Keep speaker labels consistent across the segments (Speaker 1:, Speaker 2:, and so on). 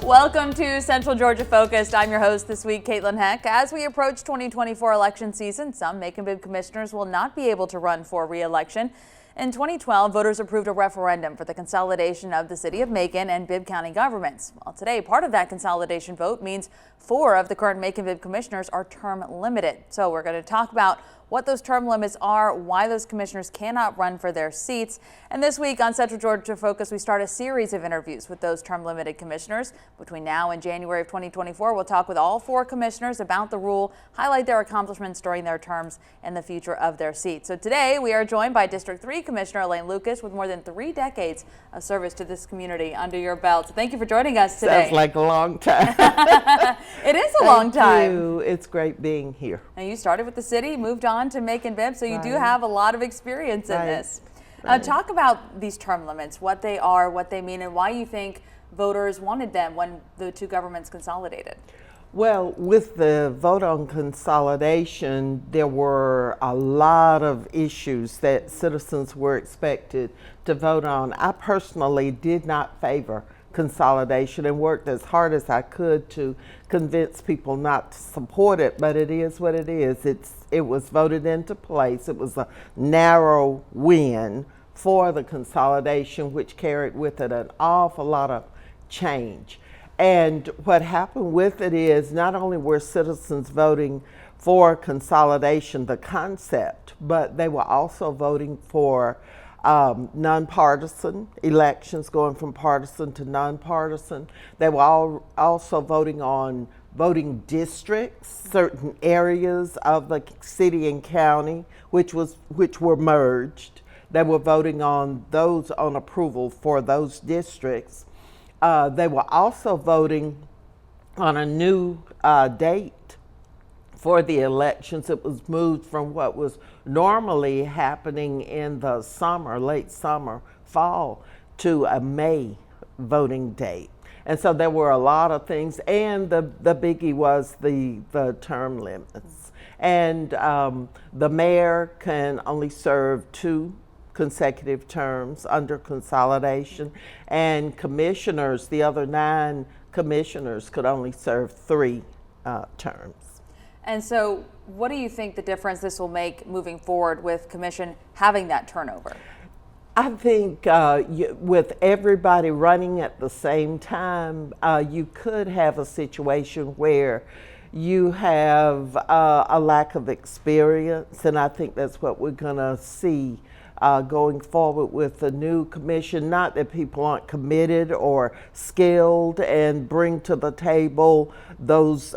Speaker 1: Welcome to Central Georgia Focused. I'm your host this week, Katelyn Heck. As we approach 2024 election season, some Macon-Bibb commissioners will not be able to run for re-election. In 2012, voters approved a referendum for the consolidation of the city of Macon and Bibb County governments. Well, today, part of that consolidation vote means 4 of the current Macon-Bibb commissioners are term limited. So we're going to talk about what those term limits are, why those commissioners cannot run for their seats. And this week on Central Georgia Focus, we start a series of interviews with those term limited commissioners. Between now and January of 2024, we'll talk with all 4 commissioners about the rule, highlight their accomplishments during their terms and the future of their seats. So today we are joined by District 3 Commissioner Elaine Lucas with more than 3 decades of service to this community under your belt. So thank you for joining us today.
Speaker 2: Sounds like a long time.
Speaker 1: It is a long time.
Speaker 2: Thank you. It's great being here.
Speaker 1: And you started with the city, moved on to Macon-Bibb, so you do have a lot of experience in this. Talk about these term limits, what they are, what they mean, and why you think voters wanted them when the 2 governments consolidated.
Speaker 2: Well, with the vote on consolidation, there were a lot of issues that citizens were expected to vote on. I personally did not favor consolidation and worked as hard as I could to convince people not to support it, but it is what it is. It was voted into place. It was a narrow win for the consolidation, which carried with it an awful lot of change. And what happened with it is not only were citizens voting for consolidation, the concept, but they were also voting for nonpartisan elections, going from partisan to nonpartisan. They were also voting on voting districts, certain areas of the city and county, which were merged. They were voting on those on approval for those districts. They were also voting on a new date for the elections. It was moved from what was normally happening in the summer, late summer, fall, to a May voting date. And so there were a lot of things, and the biggie was the term limits. And the mayor can only serve 2 consecutive terms under consolidation, and commissioners, the other 9 commissioners, could only serve 3 terms.
Speaker 1: And so what do you think the difference this will make moving forward with commission having that turnover?
Speaker 2: I think with everybody running at the same time, you could have a situation where you have a lack of experience, and I think that's what we're going to see going forward with the new commission. Not that people aren't committed or skilled and bring to the table those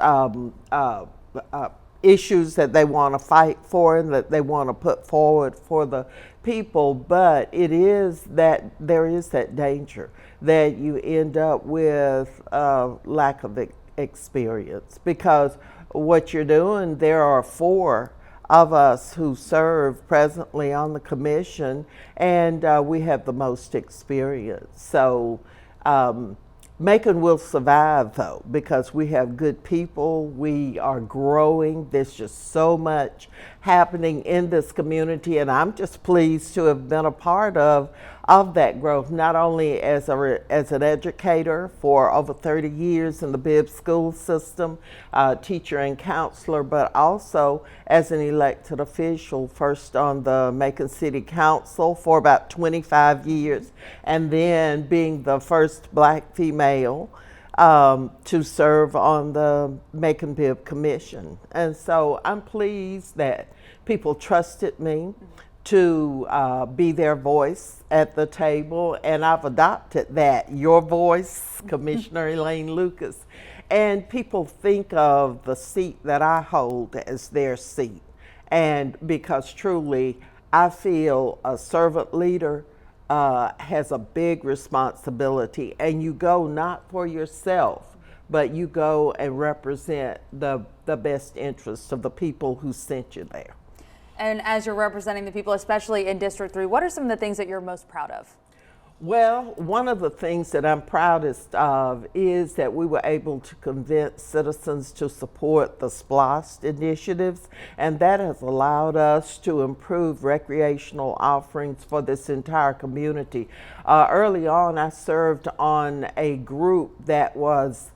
Speaker 2: issues that they want to fight for and that they want to put forward for the people, but it is that there is that danger that you end up with lack of experience, because what you're doing, there are 4 of us who serve presently on the commission, and we have the most experience. So Macon will survive, though, because we have good people. We are growing. There's just so much happening in this community, and I'm just pleased to have been a part of that growth, not only as an educator for over 30 years in the Bibb school system, teacher and counselor, but also as an elected official, first on the Macon City Council for about 25 years, and then being the first Black female to serve on the Macon-Bibb Commission. And so I'm pleased that people trusted me to be their voice at the table, and I've adopted that, your voice, Commissioner Elaine Lucas. And people think of the seat that I hold as their seat. And because truly, I feel a servant leader has a big responsibility, and you go not for yourself, but you go and represent the best interests of the people who sent you there.
Speaker 1: And as you're representing the people, especially in District 3, what are some of the things that you're most proud of?
Speaker 2: Well, one of the things that I'm proudest of is that we were able to convince citizens to support the SPLOST initiatives, and that has allowed us to improve recreational offerings for this entire community. Early on, I served on a group that was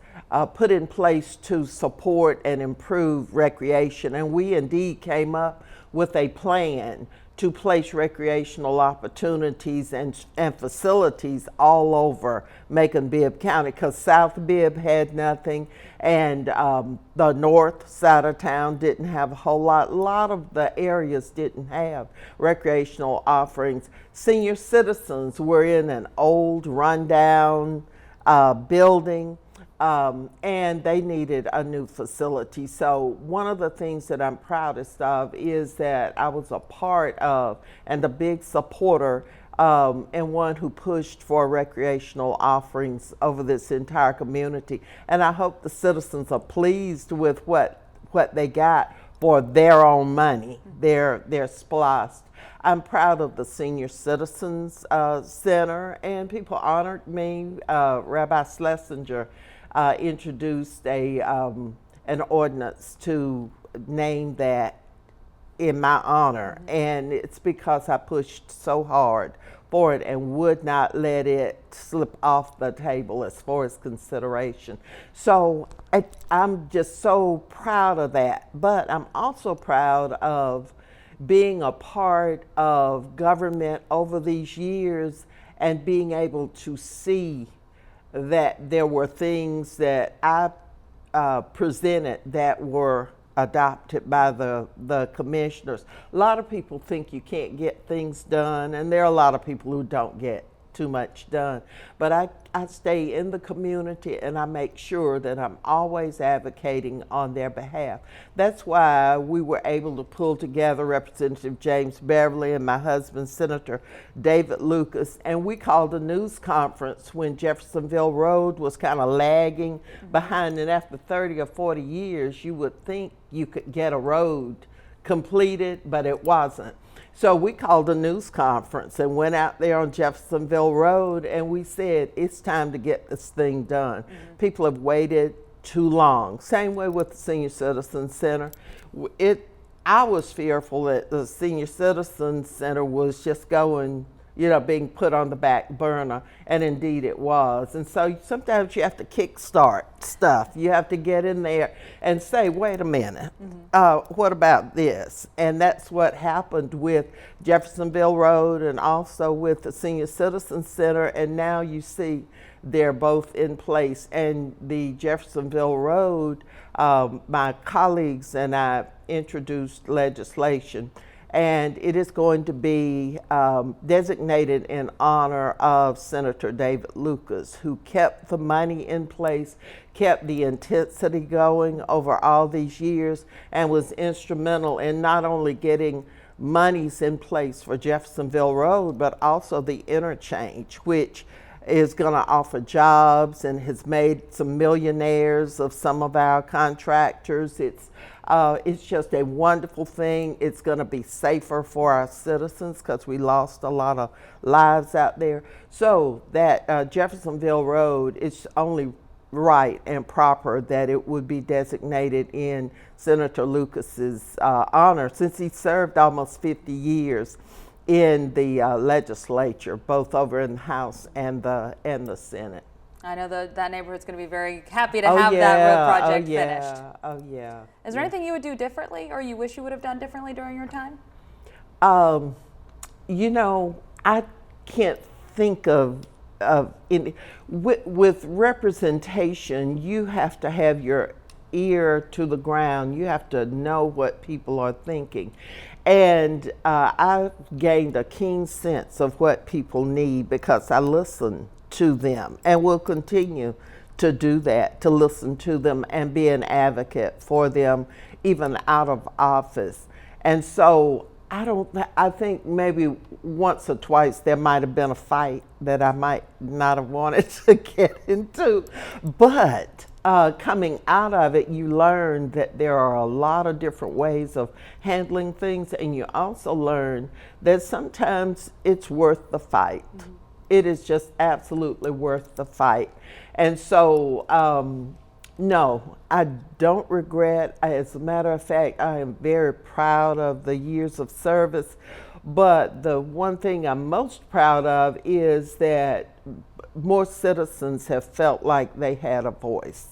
Speaker 2: put in place to support and improve recreation, and we indeed came up with a plan to place recreational opportunities and facilities all over Macon-Bibb County, because South Bibb had nothing, and the north side of town didn't have a whole lot. A lot of the areas didn't have recreational offerings. Senior citizens were in an old rundown building, and they needed a new facility. So one of the things that I'm proudest of is that I was a part of and a big supporter and one who pushed for recreational offerings over this entire community. And I hope the citizens are pleased with what they got for their own money, their SPLOST. I'm proud of the Senior Citizens Center, and people honored me. Rabbi Schlesinger introduced an ordinance to name that in my honor, and it's because I pushed so hard for it and would not let it slip off the table as far as consideration. So I'm just so proud of that, but I'm also proud of being a part of government over these years and being able to see that there were things that I presented that were adopted by the commissioners. A lot of people think you can't get things done, and there are a lot of people who don't get too much done. But I stay in the community, and I make sure that I'm always advocating on their behalf. That's why we were able to pull together Representative James Beverly and my husband, Senator David Lucas, and we called a news conference when Jeffersonville Road was kind of lagging behind, and after 30 or 40 years, you would think you could get a road completed, but it wasn't. So we called a news conference and went out there on Jeffersonville Road, and we said, it's time to get this thing done. People have waited too long. Same way with the Senior Citizen Center. I was fearful that the Senior Citizen Center was just going, being put on the back burner, and indeed it was. And so sometimes you have to kickstart stuff. You have to get in there and say, wait a minute, what about this? And that's what happened with Jeffersonville Road and also with the Senior Citizen Center, and now you see they're both in place. And the Jeffersonville Road, my colleagues and I introduced legislation, and it is going to be designated in honor of Senator David Lucas, who kept the money in place, kept the intensity going over all these years, and was instrumental in not only getting monies in place for Jeffersonville Road, but also the interchange, which is going to offer jobs and has made some millionaires of some of our contractors. It's just a wonderful thing. It's going to be safer for our citizens because we lost a lot of lives out there. So that Jeffersonville Road, it's only right and proper that it would be designated in Senator Lucas's honor, since he served almost 50 years in the legislature, both over in the House and the Senate.
Speaker 1: I know that neighborhood's going to be very happy to have that road project finished.
Speaker 2: Oh yeah.
Speaker 1: Is there anything you would do differently, or you wish you would have done differently during your time?
Speaker 2: I can't think of any. With representation, you have to have your ear to the ground. You have to know what people are thinking. And I've gained a keen sense of what people need because I listen to them and will continue to do that, to listen to them and be an advocate for them even out of office. And so I think maybe once or twice there might have been a fight that I might not have wanted to get into, but coming out of it, you learn that there are a lot of different ways of handling things, and you also learn that sometimes it's worth the fight. it is just absolutely worth the fight. And so, no, I don't regret. As a matter of fact, I am very proud of the years of service. But the one thing I'm most proud of is that more citizens have felt like they had a voice.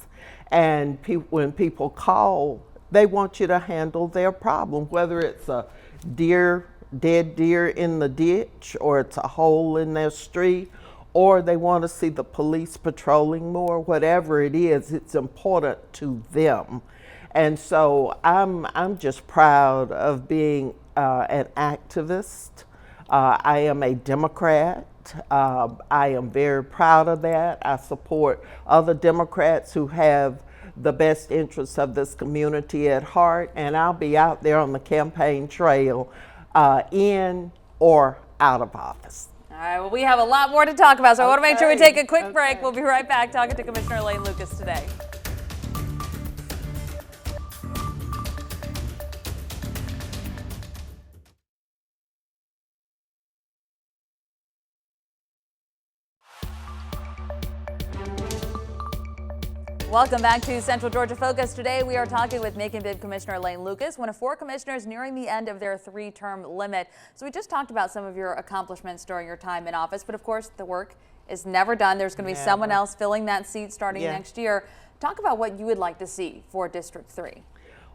Speaker 2: And when people call, they want you to handle their problem, whether it's a dead deer in the ditch, or it's a hole in their street, or they want to see the police patrolling more. Whatever it is, it's important to them. And so I'm just proud of being an activist. I am a Democrat. I am very proud of that. I support other Democrats who have the best interests of this community at heart, and I'll be out there on the campaign trail in or out of office.
Speaker 1: All right, well, we have a lot more to talk about, so I want to make sure we take a quick break. We'll be right back talking to Commissioner Elaine Lucas today. Welcome back to Central Georgia Focus. Today we are talking with Macon-Bibb Commissioner Elaine Lucas, one of 4 commissioners nearing the end of their 3-term limit. So we just talked about some of your accomplishments during your time in office, but of course the work is never done. There's going to be someone else filling that seat starting next year. Talk about what you would like to see for District 3.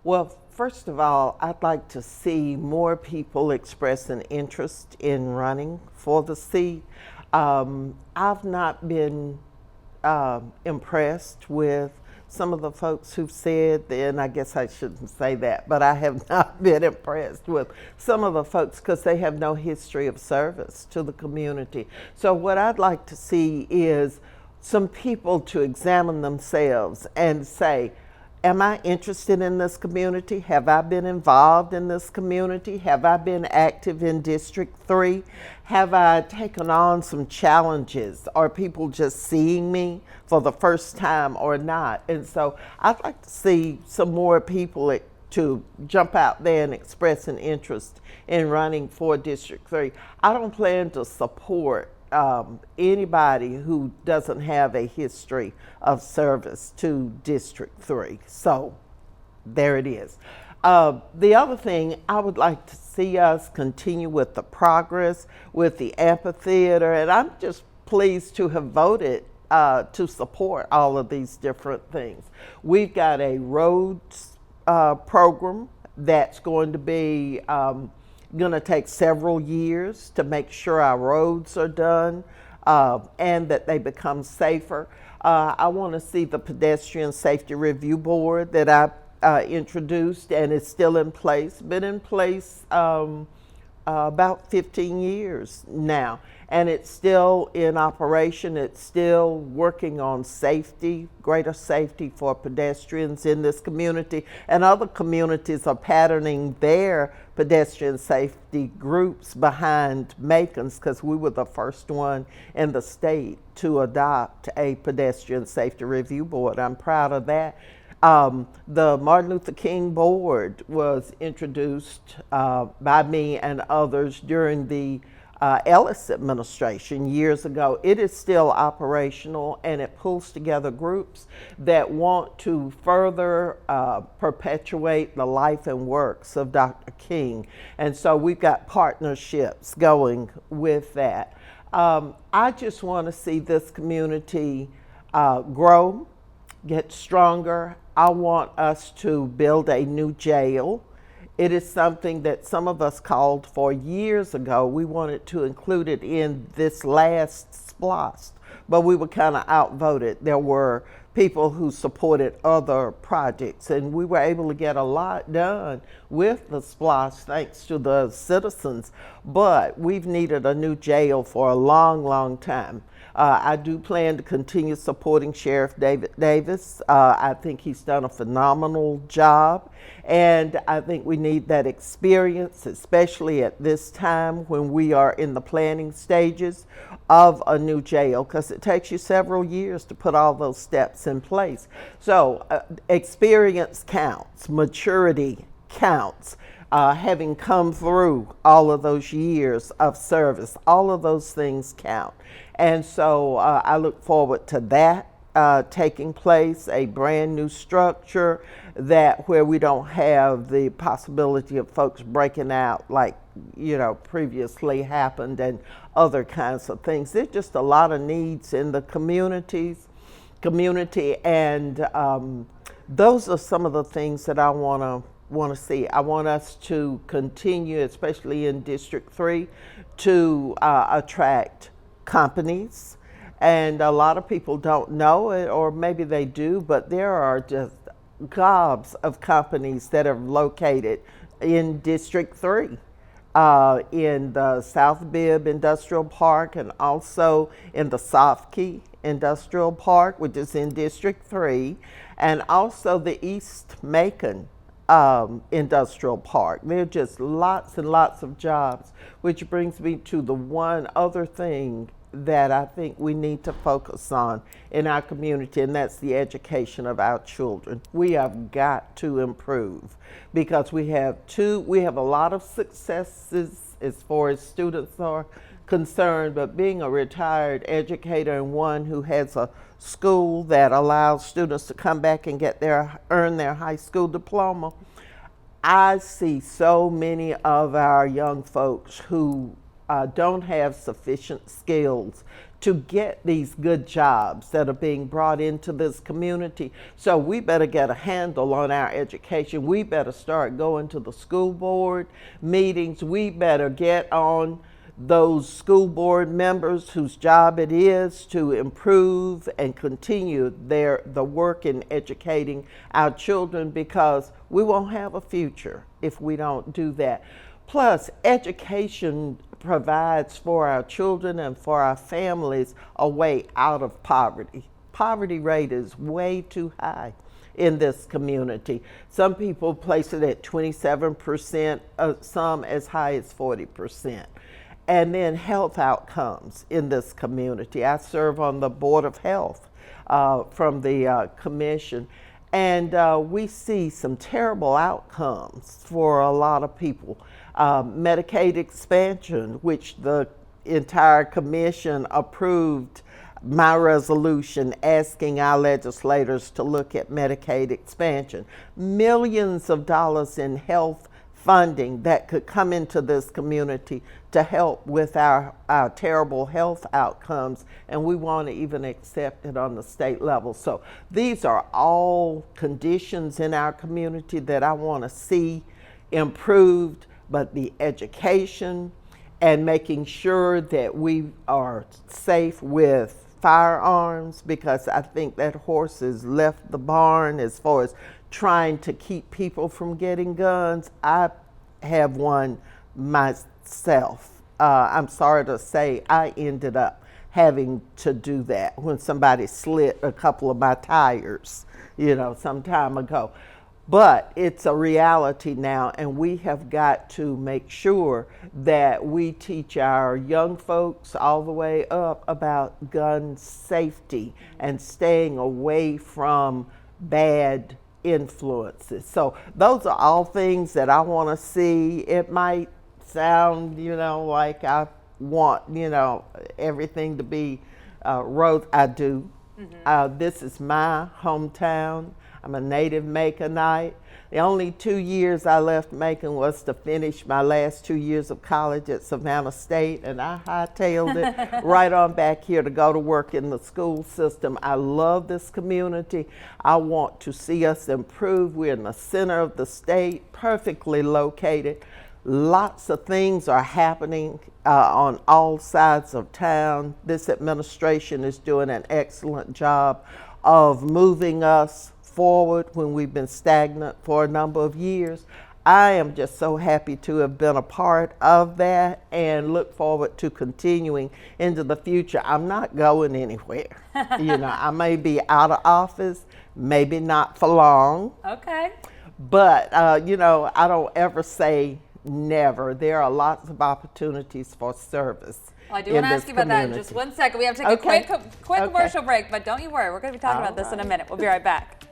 Speaker 2: Well, first of all, I'd like to see more people express an interest in running for the seat. I've not been impressed with some of the folks who've said, and I guess I shouldn't say that, but I have not been impressed with some of the folks because they have no history of service to the community. So what I'd like to see is some people to examine themselves and say, am I interested in this community? Have I been involved in this community? Have I been active in District 3? Have I taken on some challenges? Are people just seeing me for the first time or not? And so I'd like to see some more people to jump out there and express an interest in running for District 3. I don't plan to support anybody who doesn't have a history of service to District 3. So there it is. The other thing, I would like to see us continue with the progress with the amphitheater, and I'm just pleased to have voted to support all of these different things. We've got a roads program that's going to be going to take several years to make sure our roads are done and that they become safer. I want to see the Pedestrian Safety Review Board that I introduced and is still in place, been in place about 15 years now, and it's still in operation. It's still working on safety, greater safety for pedestrians in this community, and other communities are patterning their pedestrian safety groups behind Macon's because we were the first one in the state to adopt a Pedestrian Safety Review Board. I'm proud of that. The Martin Luther King Board was introduced by me and others during the Ellis administration years ago. It is still operational, and it pulls together groups that want to further perpetuate the life and works of Dr. King. And so we've got partnerships going with that. I just want to see this community grow, get stronger. I want us to build a new jail. It is something that some of us called for years ago. We wanted to include it in this last SPLOST, but we were kind of outvoted. There were people who supported other projects, and we were able to get a lot done with the SPLOST thanks to the citizens, but we've needed a new jail for a long, long time. I do plan to continue supporting Sheriff David Davis. I think he's done a phenomenal job, and I think we need that experience, especially at this time when we are in the planning stages of a new jail, because it takes you several years to put all those steps in place. So experience counts, maturity counts. Having come through all of those years of service, all of those things count. And so I look forward to that taking place, a brand new structure that where we don't have the possibility of folks breaking out like, previously happened and other kinds of things. There's just a lot of needs in the community, and those are some of the things that I want to see. I want us to continue, especially in District 3, to attract companies. And a lot of people don't know it, or maybe they do, but there are just gobs of companies that are located in District 3. In the South Bibb Industrial Park, and also in the Sofkey Industrial Park, which is in District 3, and also the East Macon Industrial Park. There are just lots and lots of jobs, which brings me to the one other thing that I think we need to focus on in our community, and that's the education of our children. We have got to improve because we have a lot of successes as far as students are concerned, but being a retired educator and one who has a school that allows students to come back and earn their high school diploma, I see so many of our young folks who don't have sufficient skills to get these good jobs that are being brought into this community. So we better get a handle on our education. We better start going to the school board meetings. We better get on those school board members whose job it is to improve and continue the work in educating our children, because we won't have a future if we don't do that. Plus, education provides for our children and for our families a way out of poverty. Poverty rate is way too high in this community. Some people place it at 27%, some as high as 40%. And then health outcomes in this community. I serve on the Board of Health from the commission, and we see some terrible outcomes for a lot of people. Medicaid expansion, which the entire commission approved my resolution asking our legislators to look at Medicaid expansion. Millions of dollars in health funding that could come into this community to help with our terrible health outcomes, and we want to even accept it on the state level. So these are all conditions in our community that I want to see improved, but the education and making sure that we are safe with firearms, because I think that horse has left the barn as far as trying to keep people from getting guns. I have one myself. I'm sorry to say I ended up having to do that when somebody slit a couple of my tires, some time ago. But it's a reality now, and we have got to make sure that we teach our young folks all the way up about gun safety and staying away from bad influences. So those are all things that I want to see. It might sound, like I want, everything to be rose. I do. Mm-hmm. This is my hometown. I'm a native Maconite. The only 2 years I left Macon was to finish my last 2 years of college at Savannah State, and I hightailed it right on back here to go to work in the school system. I love this community. I want to see us improve. We're in the center of the state, perfectly located. Lots of things are happening on all sides of town. This administration is doing an excellent job of moving us forward when we've been stagnant for a number of years. I am just so happy to have been a part of that and look forward to continuing into the future. I'm not going anywhere. I may be out of office, maybe not for long.
Speaker 1: Okay.
Speaker 2: But, I don't ever say never. There are lots of opportunities for service.
Speaker 1: Well, I do want to ask you about that in just 1 second. We have to take a quick commercial break, but don't you worry. We're going to be talking about this in a minute. We'll be right back.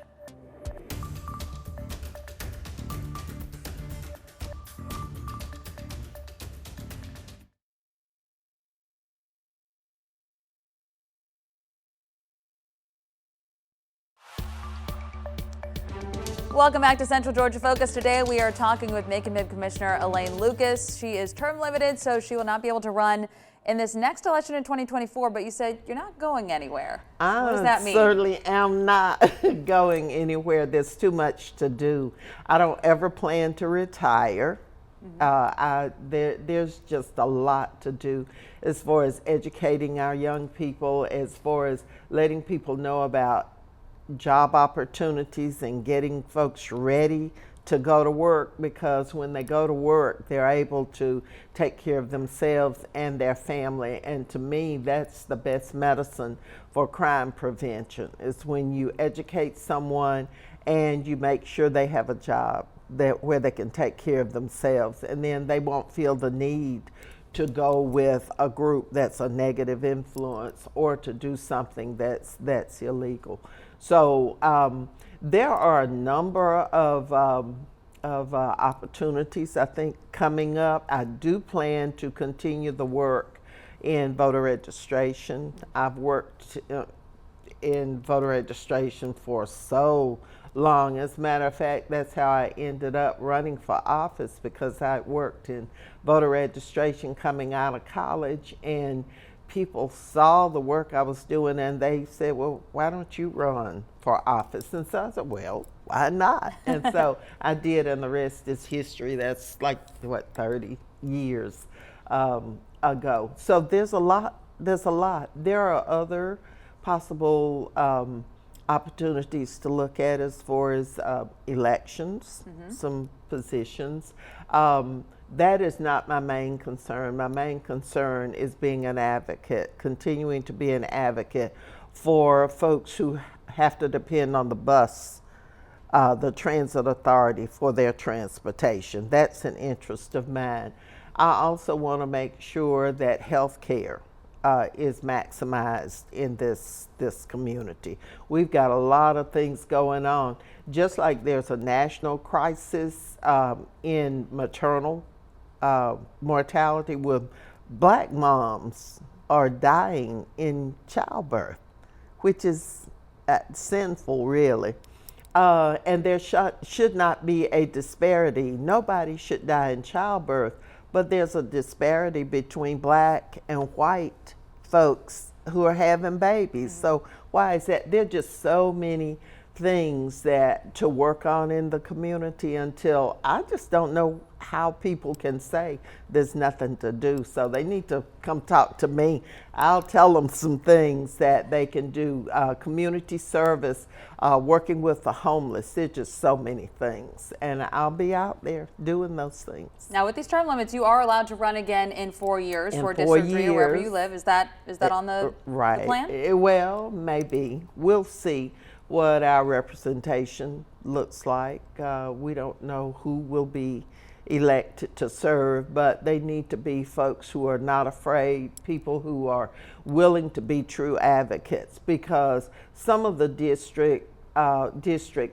Speaker 1: Welcome back to Central Georgia Focus. Today we are talking with Macon-Bibb Commissioner Elaine Lucas. She is term limited, so she will not be able to run in this next election in 2024, but you said you're not going anywhere. What does that mean?
Speaker 2: I certainly am not going anywhere. There's too much to do. I don't ever plan to retire. There's just a lot to do as far as educating our young people, as far as letting people know about job opportunities and getting folks ready to go to work, because when they go to work, they're able to take care of themselves and their family. And to me, that's the best medicine for crime prevention, is when you educate someone and you make sure they have a job where they can take care of themselves, and then they won't feel the need to go with a group that's a negative influence or to do something that's illegal. So there are a number of opportunities, I think, coming up. I do plan to continue the work in voter registration. I've worked in voter registration for so long. As a matter of fact, that's how I ended up running for office, because I worked in voter registration coming out of college, and people saw the work I was doing and they said, well, why don't you run for office? And so I said, well, why not? And so I did, and the rest is history. That's like, what, 30 years ago. So there's a lot. There are other possible opportunities to look at as far as elections, some positions. That is not my main concern. My main concern is being an advocate, continuing to be an advocate for folks who have to depend on the bus, the transit authority, for their transportation. That's an interest of mine. I also want to make sure that health care is maximized in this community. We've got a lot of things going on. Just like there's a national crisis in maternal mortality, where black moms are dying in childbirth, which is sinful, really. And there should not be a disparity. Nobody should die in childbirth, but there's a disparity between black and white folks who are having babies. So why is that? There are just so many things that to work on in the community, until I just don't know how people can say there's nothing to do. So they need to come talk to me. I'll tell them some things that they can do. Community service, working with the homeless. There's just so many things, and I'll be out there doing those things.
Speaker 1: Now, with these term limits, you are allowed to run again in 4 years for District 3 or wherever you live. Is that on the plan?
Speaker 2: Well, maybe. We'll see what our representation looks like. We don't know who will be elected to serve, but they need to be folks who are not afraid, people who are willing to be true advocates, because some of the districts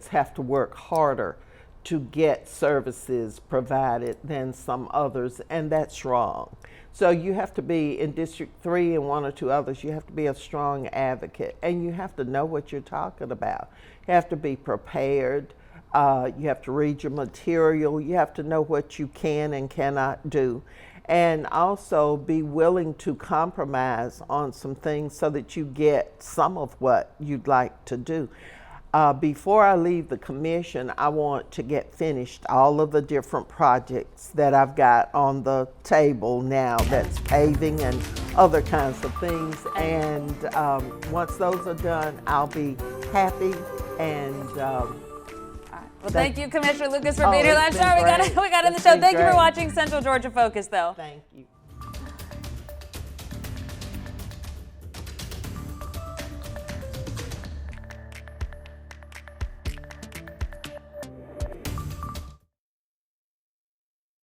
Speaker 2: have to work harder to get services provided than some others, and that's wrong. So you have to be, in District 3 and 1 or 2 others, you have to be a strong advocate, and you have to know what you're talking about. You have to be prepared. You have to read your material. You have to know what you can and cannot do, and also be willing to compromise on some things so that you get some of what you'd like to do. Before I leave the commission, I want to get finished all of the different projects that I've got on the table now. That's paving and other kinds of things. And once those are done, I'll be happy. And
Speaker 1: well, thank you, Commissioner Lucas, for being here. I'm sorry we got in the show. Thank you for watching Central Georgia Focus, though.
Speaker 2: Thank you.